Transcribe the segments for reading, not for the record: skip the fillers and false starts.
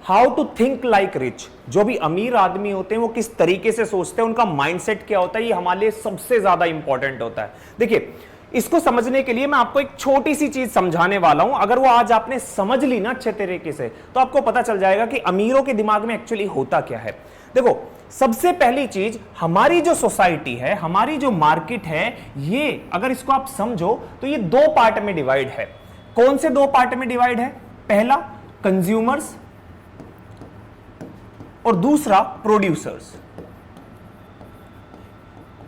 How to think like rich. जो भी अमीर आदमी होते हैं वो किस तरीके से सोचते हैं, उनका माइंडसेट क्या होता है, ये हमारे लिए सबसे ज्यादा इंपॉर्टेंट होता है। देखिए, इसको समझने के लिए मैं आपको एक छोटी सी चीज समझाने वाला हूं। अगर वो आज आपने समझ ली ना अच्छे तरीके से, तो आपको पता चल जाएगा कि अमीरों के दिमाग में एक्चुअली होता क्या है। देखो, सबसे पहली चीज, हमारी जो सोसाइटी है, हमारी जो मार्केट है, ये अगर इसको आप समझो तो ये दो पार्ट में डिवाइड है। कौन से दो पार्ट में डिवाइड है? पहला कंज्यूमर्स और दूसरा प्रोड्यूसर्स।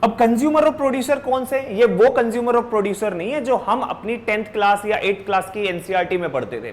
अब कंज्यूमर और प्रोड्यूसर कौन से? ये वो कंज्यूमर और प्रोड्यूसर नहीं है जो हम अपनी 10th क्लास या 8th क्लास की एनसीईआरटी में पढ़ते थे।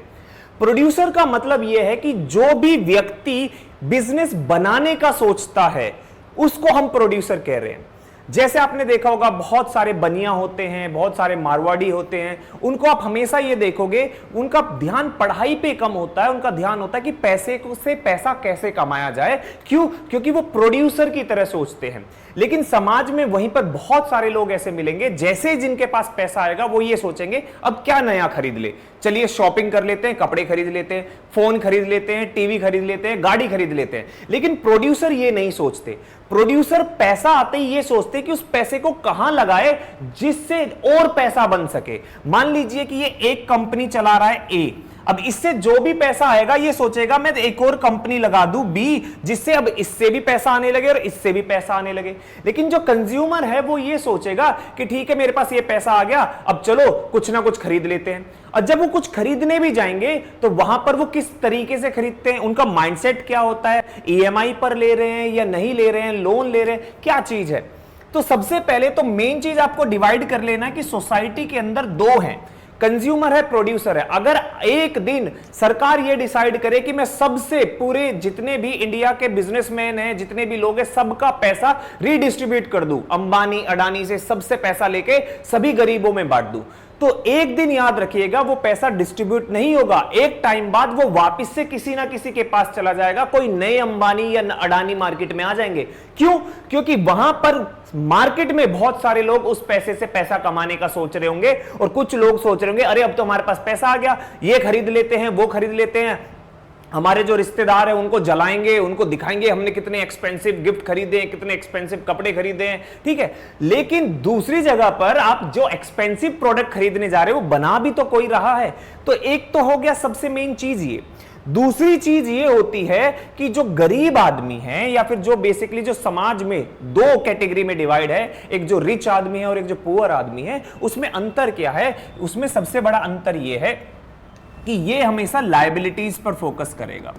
प्रोड्यूसर का मतलब यह है कि जो भी व्यक्ति बिजनेस बनाने का सोचता है उसको हम प्रोड्यूसर कह रहे हैं। जैसे आपने देखा होगा, बहुत सारे बनिया होते हैं, बहुत सारे मारवाड़ी होते हैं, उनको आप हमेशा ये देखोगे उनका ध्यान पढ़ाई पे कम होता है, उनका ध्यान होता है कि पैसे से पैसा कैसे कमाया जाए। क्यों? क्योंकि वो प्रोड्यूसर की तरह सोचते हैं। लेकिन समाज में वहीं पर बहुत सारे लोग ऐसे मिलेंगे, जैसे जिनके पास पैसा आएगा वो ये सोचेंगे अब क्या नया खरीद ले, चलिए शॉपिंग कर लेते हैं, कपड़े खरीद लेते हैं, फोन खरीद लेते हैं, टीवी खरीद लेते हैं, गाड़ी खरीद लेते हैं। लेकिन प्रोड्यूसर ये नहीं सोचते। प्रोड्यूसर पैसा आते ही ये सोचते कि उस पैसे को कहां लगाए जिससे और पैसा बन सके। मान लीजिए कि ये एक कंपनी चला रहा है ए, अब इससे जो भी पैसा आएगा ये सोचेगा मैं एक और कंपनी लगा दूं बी, जिससे अब इससे भी पैसा आने लगे और इससे भी पैसा आने लगे। लेकिन जो कंज्यूमर है वो ये सोचेगा कि ठीक है, मेरे पास ये पैसा आ गया, अब चलो कुछ ना कुछ खरीद लेते हैं। और जब वो कुछ खरीदने भी जाएंगे तो वहां पर वो किस तरीके से खरीदते हैं, उनका माइंडसेट क्या होता है, ईएमआई पर ले रहे हैं या नहीं ले रहे हैं, लोन ले रहे हैं, क्या चीज है। तो सबसे पहले तो मेन चीज आपको डिवाइड कर लेना कि सोसाइटी के अंदर दो हैं, कंज्यूमर है, प्रोड्यूसर है। अगर एक दिन सरकार ये डिसाइड करे कि मैं सबसे पूरे जितने भी इंडिया के बिजनेसमैन हैं, जितने भी लोग हैं, सबका पैसा रीडिस्ट्रीब्यूट कर दूं, अंबानी अडानी से सबसे पैसा लेके सभी गरीबों में बांट दूं, तो एक दिन याद रखिएगा वो पैसा डिस्ट्रीब्यूट नहीं होगा। एक टाइम बाद वो वापस से किसी ना किसी के पास चला जाएगा, कोई नए अंबानी या अडानी मार्केट में आ जाएंगे। क्यों? क्योंकि वहां पर मार्केट में बहुत सारे लोग उस पैसे से पैसा कमाने का सोच रहे होंगे और कुछ लोग सोच रहे होंगे अरे अब तो हमारे पास पैसा आ गया, ये खरीद लेते हैं, वो खरीद लेते हैं, हमारे जो रिश्तेदार हैं उनको जलाएंगे, उनको दिखाएंगे हमने कितने एक्सपेंसिव गिफ्ट खरीदे हैं, कितने एक्सपेंसिव कपड़े खरीदे हैं, ठीक है। लेकिन दूसरी जगह पर आप जो एक्सपेंसिव प्रोडक्ट खरीदने जा रहे हो वो बना भी तो कोई रहा है। तो एक तो हो गया सबसे मेन चीज ये। दूसरी चीज ये होती है कि जो गरीब आदमी है या फिर जो बेसिकली जो समाज में दो कैटेगरी में डिवाइड है, एक जो रिच आदमी है और एक जो पुअर आदमी है, उसमें अंतर क्या है? उसमें सबसे बड़ा अंतर यह है कि ये हमेशा लायबिलिटीज पर फोकस करेगा।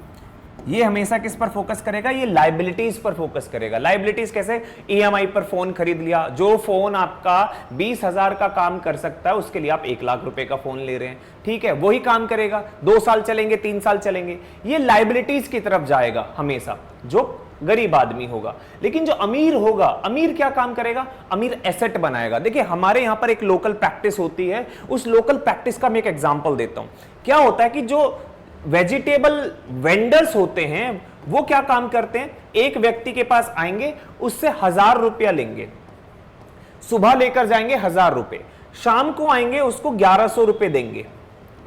ये हमेशा किस पर फोकस करेगा? ये लायबिलिटीज पर फोकस करेगा। लायबिलिटीज कैसे? ईएमआई पर फोन खरीद लिया, जो फोन आपका 20,000 का काम कर सकता है उसके लिए आप 1 लाख रुपए का फोन ले रहे हैं, ठीक है, वही काम करेगा, 2 साल चलेंगे, 3 साल चलेंगे, ये लायबिलिटीज की तरफ जाएगा हमेशा जो गरीब आदमी होगा। लेकिन जो अमीर होगा, अमीर क्या काम करेगा? अमीर एसेट बनाएगा। देखिए, हमारे यहां पर एक लोकल प्रैक्टिस होती है, उस लोकल प्रैक्टिस का मैं एक एग्जांपल देता हूं। क्या होता है कि जो वेजिटेबल वेंडर्स होते हैं वो क्या काम करते हैं? एक व्यक्ति के पास आएंगे, उससे 1,000 रुपया लेंगे, सुबह लेकर जाएंगे 1,000 रुपए, शाम को आएंगे उसको 1,100 रुपए देंगे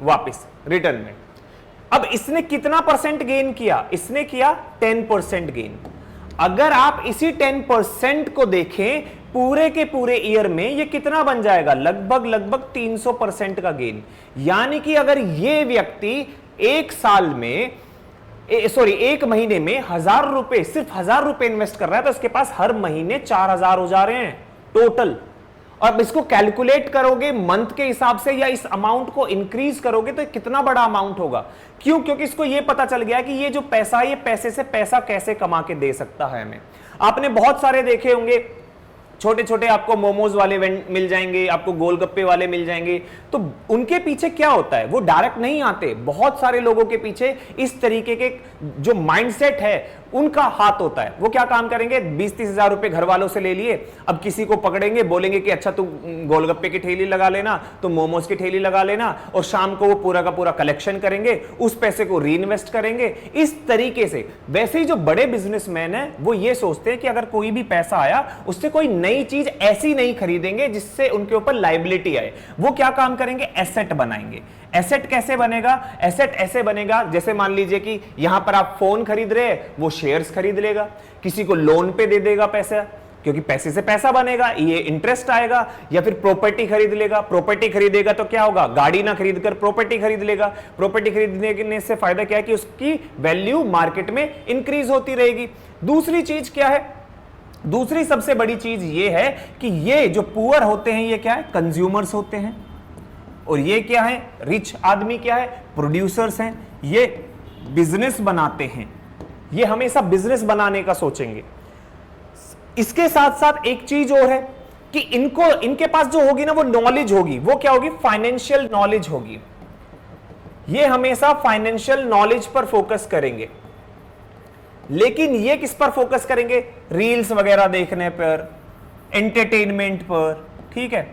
वापस रिटर्न में। अब इसने कितना परसेंट गेन किया? इसने किया 10% गेन। अगर आप इसी 10% को देखें पूरे के पूरे ईयर में, ये कितना बन जाएगा? लगभग 300% का गेन। यानी कि अगर ये व्यक्ति एक साल में एक महीने में 1,000 रुपए, सिर्फ 1,000 रुपए इन्वेस्ट कर रहा है, तो उसके पास हर महीने 4,000 हो जा रहे हैं टोटल। अब इसको कैलकुलेट करोगे मंथ के हिसाब से या इस अमाउंट को इंक्रीज करोगे तो कितना बड़ा अमाउंट होगा। क्यों? क्योंकि इसको ये पता चल गया कि ये जो पैसा है, ये पैसे से पैसा कैसे कमा के दे सकता है हमें। आपने बहुत सारे देखे होंगे, छोटे छोटे आपको मोमोज वाले मिल जाएंगे, आपको गोलगप्पे वाले मिल जाएंगे, तो उनके पीछे क्या होता है? वो डायरेक्ट नहीं आते, बहुत सारे लोगों के पीछे इस तरीके के जो माइंडसेट है उनका हाथ होता है। वो क्या काम करेंगे? 20-30 हजार रुपए घर वालों से ले लिए, अब किसी को पकड़ेंगे, बोलेंगे कि अच्छा तू गोलगप्पे की ठेली लगा लेना, तो मोमोज की ठेली लगा लेना, और शाम को वो पूरा का पूरा कलेक्शन करेंगे, उस पैसे को री इन्वेस्ट करेंगे। इस तरीके से वैसे ही जो बड़े बिजनेसमैन है वो ये सोचते हैं कि अगर कोई भी पैसा आया उससे कोई नई चीज ऐसी नहीं खरीदेंगे जिससे उनके ऊपर लायबिलिटी आए। वो क्या काम करेंगे, एसेट बनाएंगे। एसेट कैसे बनेगा, एसेट ऐसे बनेगा जैसे मान लीजिए कि यहां पर आप फोन खरीद रहे हैं, वो शेयर्स खरीद लेगा, किसी को लोन पे दे देगा पैसा, क्योंकि पैसे से पैसा बनेगा, ये इंटरेस्ट आएगा। या फिर प्रॉपर्टी खरीद लेगा, प्रॉपर्टी खरीदेगा तो क्या होगा, गाड़ी ना खरीदकर प्रॉपर्टी खरीद लेगा। प्रॉपर्टी खरीदने से फायदा क्या है कि उसकी वैल्यू मार्केट में इंक्रीज होती रहेगी। दूसरी चीज क्या है, दूसरी सबसे बड़ी चीज ये है कि ये जो पुअर होते हैं ये क्या है, कंज्यूमर्स होते हैं, और ये क्या है, रिच आदमी क्या है, प्रोड्यूसर्स हैं। ये बिजनेस बनाते हैं, ये हमेशा बिजनेस बनाने का सोचेंगे। इसके साथ साथ एक चीज और है कि इनके पास जो होगी ना वो नॉलेज होगी, वो क्या होगी, फाइनेंशियल नॉलेज होगी। ये हमेशा फाइनेंशियल नॉलेज पर फोकस करेंगे। लेकिन ये किस पर फोकस करेंगे, रील्स वगैरह देखने पर, एंटरटेनमेंट पर, ठीक है,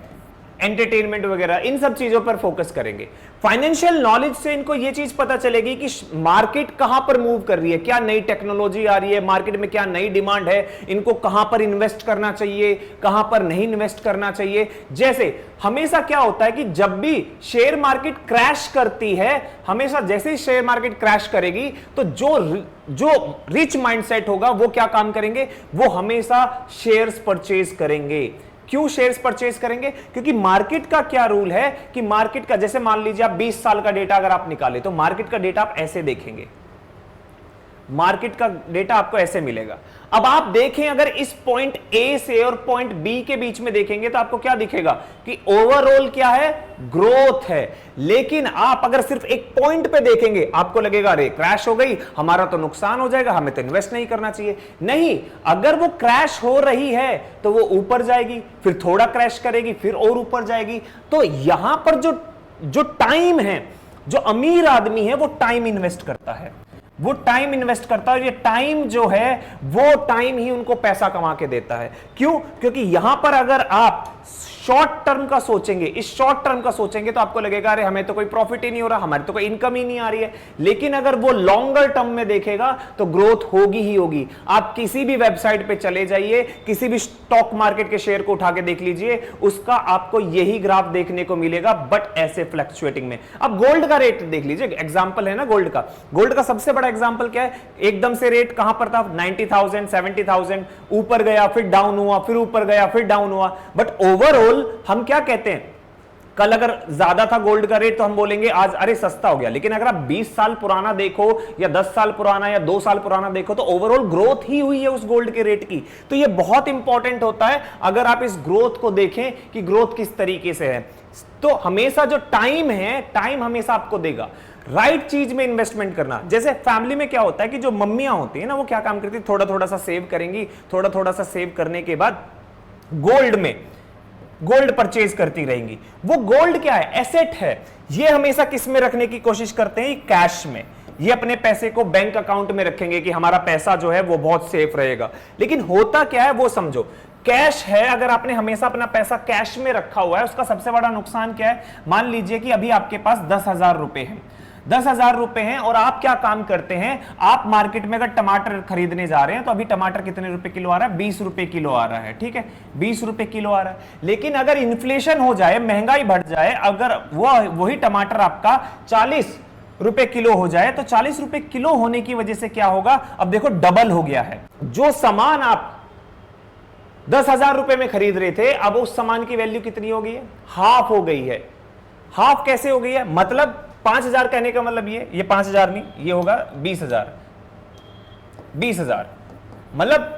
एंटरटेनमेंट वगैरह इन सब चीजों पर फोकस करेंगे। फाइनेंशियल नॉलेज से इनको ये चीज पता चलेगी कि मार्केट कहां पर मूव कर रही है, क्या नई टेक्नोलॉजी आ रही है मार्केट में, क्या नई डिमांड है, इनको कहां पर इन्वेस्ट करना चाहिए, कहां पर नहीं इन्वेस्ट करना चाहिए। जैसे हमेशा क्या होता है कि जब भी शेयर मार्केट क्रैश करती है, हमेशा जैसे ही शेयर मार्केट क्रैश करेगी तो जो रिच माइंडसेट होगा वो क्या काम करेंगे, वो हमेशा शेयर्स परचेज करेंगे। क्यों शेयर्स परचेज करेंगे, क्योंकि मार्केट का क्या रूल है कि मार्केट का, जैसे मान लीजिए आप 20 साल का डेटा अगर आप निकाले तो मार्केट का डेटा आप ऐसे देखेंगे, मार्केट का डेटा आपको ऐसे मिलेगा। अब आप देखें अगर इस पॉइंट ए से और पॉइंट बी के बीच में देखेंगे तो आपको क्या दिखेगा कि ओवरऑल क्या है, ग्रोथ है। लेकिन आप अगर सिर्फ एक पॉइंट पे देखेंगे आपको लगेगा अरे क्रैश हो गई, हमारा तो नुकसान हो जाएगा, हमें तो इन्वेस्ट नहीं करना चाहिए। नहीं, अगर वो क्रैश हो रही है तो वो ऊपर जाएगी, फिर थोड़ा क्रैश करेगी, फिर और ऊपर जाएगी। तो यहां पर जो टाइम है, जो अमीर आदमी है वो टाइम इन्वेस्ट करता है, वो टाइम इन्वेस्ट करता है। ये टाइम जो है वो टाइम ही उनको पैसा कमा के देता है। क्यों, क्योंकि यहां पर अगर आप शॉर्ट टर्म का सोचेंगे, इस शॉर्ट टर्म का सोचेंगे तो आपको लगेगा अरे हमें तो कोई प्रॉफिट ही नहीं हो रहा, हमारी तो कोई इनकम ही नहीं आ रही है। लेकिन अगर वो लॉन्गर टर्म में देखेगा तो ग्रोथ होगी ही होगी। आप किसी भी वेबसाइट पे चले जाइए, किसी भी स्टॉक मार्केट के शेयर को उठा के देख लीजिए, उसका आपको यही ग्राफ देखने को मिलेगा, बट ऐसे फ्लक्चुएटिंग में। अब गोल्ड का रेट देख लीजिए, एग्जांपल है ना गोल्ड का। गोल्ड का सबसे बड़ा एग्जांपल क्या है, एकदम से रेट कहां पर था, 90,000 70,000, ऊपर गया फिर डाउन हुआ, फिर ऊपर गया फिर डाउन हुआ। बट ओवरऑल हम क्या कहते हैं, कल अगर ज्यादा था गोल्ड का रेट तो हम बोलेंगे आज अरे सस्ता हो गया। लेकिन अगर आप 20 साल पुराना देखो या 10 साल पुराना या 2 साल पुराना देखो तो ओवरऑल ग्रोथ ही हुई है उस गोल्ड के रेट की। तो ये बहुत इंपॉर्टेंट होता है अगर आप इस ग्रोथ को देखें कि ग्रोथ किस तरीके से है। तो हमेशा जो टाइम है, टाइम हमेशा आपको देगा राइट चीज में इन्वेस्टमेंट करना। जैसे फैमिली में क्या होता है कि जो मम्मियां होती है ना, वो क्या काम करती है, थोड़ा थोड़ा सा सेव करेंगी, थोड़ा थोड़ा सा सेव करने के बाद गोल्ड परचेज करती रहेंगी। वो गोल्ड क्या है, एसेट है। ये हमेशा किस में रखने की कोशिश करते हैं, कैश में। ये अपने पैसे को बैंक अकाउंट में रखेंगे कि हमारा पैसा जो है वो बहुत सेफ रहेगा। लेकिन होता क्या है वो समझो, कैश है, अगर आपने हमेशा अपना पैसा कैश में रखा हुआ है, उसका सबसे बड़ा नुकसान क्या है। मान लीजिए कि अभी आपके पास 10,000 रुपए हैं, 10,000 रुपए हैं और आप क्या काम करते हैं, आप मार्केट में अगर टमाटर खरीदने जा रहे हैं तो अभी टमाटर कितने रुपए किलो आ रहा है, 20 रुपए किलो आ रहा है, ठीक है, 20 रुपए किलो आ रहा है। लेकिन अगर इन्फ्लेशन हो जाए, महंगाई बढ़ जाए, अगर वही टमाटर आपका 40 रुपए किलो हो जाए तो 40 रुपए किलो होने की वजह से क्या होगा, अब देखो डबल हो गया है। जो सामान आप 10,000 रुपए में खरीद रहे थे, अब उस सामान की वैल्यू कितनी हो गई है, हाफ हो गई है। हाफ कैसे हो गई है, मतलब 5,000 कहने का मतलब ये 5,000 नहीं, ये होगा 20,000। 20,000 मतलब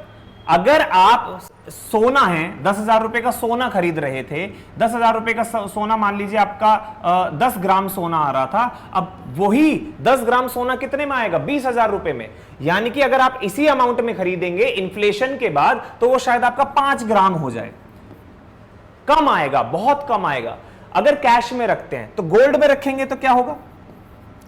अगर आप सोना है, 10,000 रुपए का सोना खरीद रहे थे, 10,000 रुपए का सोना मान लीजिए आपका 10 ग्राम सोना आ रहा था, अब वही 10 ग्राम सोना कितने में आएगा, 20,000 रुपए में। यानी कि अगर आप इसी अमाउंट में खरीदेंगे इन्फ्लेशन के बाद तो वो शायद आपका 5 ग्राम हो जाए, कम आएगा, बहुत कम आएगा। अगर कैश में रखते हैं तो गोल्ड में रखेंगे तो क्या होगा,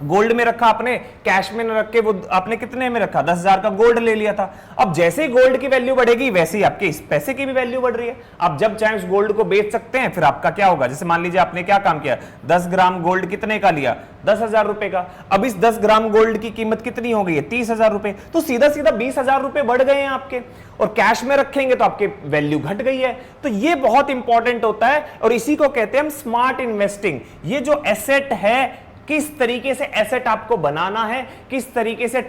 गोल्ड में रखा आपने, कैश में न रख के वो आपने कितने में रखा, 10,000 का गोल्ड ले लिया था। अब जैसे ही गोल्ड की वैल्यू बढ़ेगी वैसे ही आपके इस पैसे की भी वैल्यू बढ़ रही है। आप जब चाहे उस गोल्ड को बेच सकते हैं। फिर आपका क्या होगा, जैसे मान लीजिए आपने क्या काम किया, 10 ग्राम गोल्ड कितने का लिया, 10,000 रुपए का। अब इस 10 ग्राम गोल्ड की कीमत कितनी हो गई है, 30,000 रुपए। तो सीधा सीधा 20,000 रुपए बढ़ गए हैं आपके, और कैश में रखेंगे तो आपके वैल्यू घट गई है। तो ये बहुत इंपॉर्टेंट होता है, और इसी को कहते हैं हम स्मार्ट इन्वेस्टिंग। ये जो एसेट है, किस तरीके से एसेट आपको बनाना है, किस तरीके से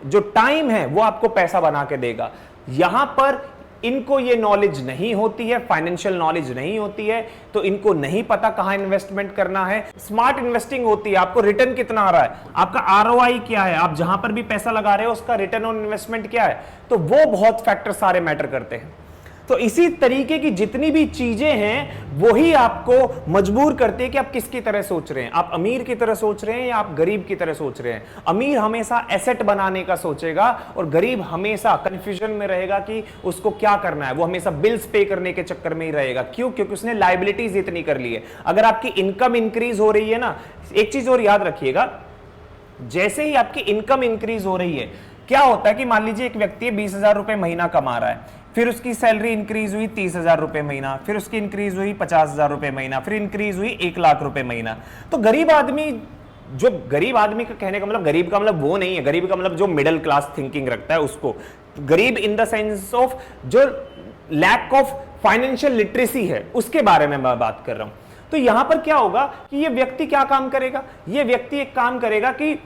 जो टाइम है वो आपको पैसा बना के देगा। यहां पर इनको ये नॉलेज नहीं होती है, फाइनेंशियल नॉलेज नहीं होती है, तो इनको नहीं पता कहां इन्वेस्टमेंट करना है। स्मार्ट इन्वेस्टिंग होती है, आपको रिटर्न कितना आ रहा है, आपका आरओआई क्या है, आप जहां पर भी पैसा लगा रहे हो उसका रिटर्न ऑन इन्वेस्टमेंट क्या है। तो वो बहुत फैक्टर सारे मैटर करते हैं। तो इसी तरीके की जितनी भी चीजें हैं वही आपको मजबूर करती है कि आप किसकी तरह सोच रहे हैं। आप अमीर की तरह सोच रहे हैं या आप गरीब की तरह सोच रहे हैं। अमीर हमेशा एसेट बनाने का सोचेगा, और गरीब हमेशा कंफ्यूजन में रहेगा कि उसको क्या करना है। वो हमेशा बिल्स पे करने के चक्कर में ही रहेगा। क्यों? क्योंकि उसने लायबिलिटीज इतनी कर ली है। अगर आपकी इनकम इंक्रीज हो रही है ना, एक चीज और याद रखिएगा, जैसे ही आपकी इनकम इंक्रीज हो रही है, क्या होता है कि मान लीजिए एक व्यक्ति 20,000 रुपए महीना कमा रहा है, फिर उसकी सैलरी इंक्रीज हुई 30,000 रुपए महीना, फिर उसकी इंक्रीज हुई 50,000 रुपए महीना, फिर इंक्रीज हुई 1,00,000 रुपए महीना। तो गरीब आदमी, जो गरीब आदमी का कहने का मतलब, गरीब का मतलब वो नहीं है, गरीब का मतलब जो मिडिल क्लास थिंकिंग रखता है उसको, गरीब इन द सेंस ऑफ जो लैक ऑफ फाइनेंशियल लिटरेसी है उसके बारे में मैं बात कर रहा हूं। तो यहां पर क्या होगा कि ये व्यक्ति क्या काम करेगा, ये व्यक्ति एक काम करेगा कि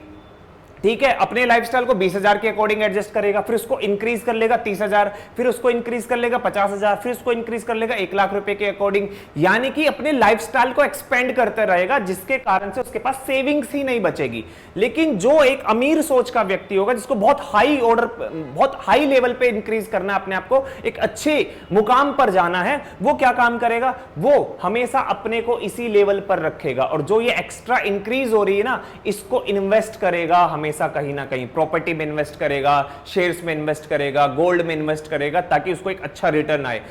ठीक है, अपने लाइफस्टाइल को 20,000 के अकॉर्डिंग एडजस्ट करेगा, फिर उसको इंक्रीज कर लेगा 30,000, फिर उसको इंक्रीज कर लेगा 50,000, फिर उसको इंक्रीज कर लेगा 1,00,000 रुपए के अकॉर्डिंग। यानी कि अपने लाइफस्टाइल को एक्सपेंड करते रहेगा, जिसके कारण से उसके पास सेविंग्स ही नहीं बचेगी। लेकिन जो एक अमीर सोच का व्यक्ति होगा, जिसको बहुत हाई लेवल पे इंक्रीज करना है, अपने आप को एक अच्छे मुकाम पर जाना है, वो क्या काम करेगा, वो हमेशा अपने को इसी लेवल पर रखेगा, और जो ये एक्स्ट्रा इंक्रीज हो रही है ना, इसको इन्वेस्ट करेगा हमेशा कहीं ना कहीं। प्रॉपर्टी में इन्वेस्ट करेगा, शेयर्स में इन्वेस्ट करेगा, गोल्ड में इन्वेस्ट करेगा, ताकि उसको एक अच्छा रिटर्न आए।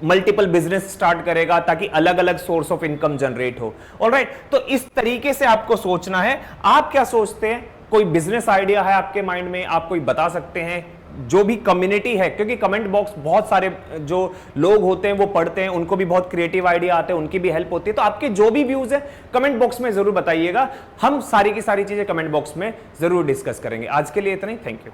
मल्टीपल बिजनेस स्टार्ट करेगा ताकि अलग अलग सोर्स ऑफ इनकम जनरेट हो। ऑलराइट, तो इस तरीके से आपको सोचना है। आप क्या सोचते हैं? कोई बिजनेस आइडिया है आपके माइंड में, आप कोई बता सकते हैं? जो भी कम्युनिटी है, क्योंकि कमेंट बॉक्स बहुत सारे जो लोग होते हैं वो पढ़ते हैं, उनको भी बहुत क्रिएटिव आइडिया आते हैं, उनकी भी हेल्प होती है। तो आपके जो भी व्यूज है कमेंट बॉक्स में जरूर बताइएगा, हम सारी की सारी चीजें कमेंट बॉक्स में जरूर डिस्कस करेंगे। आज के लिए इतना ही, थैंक यू।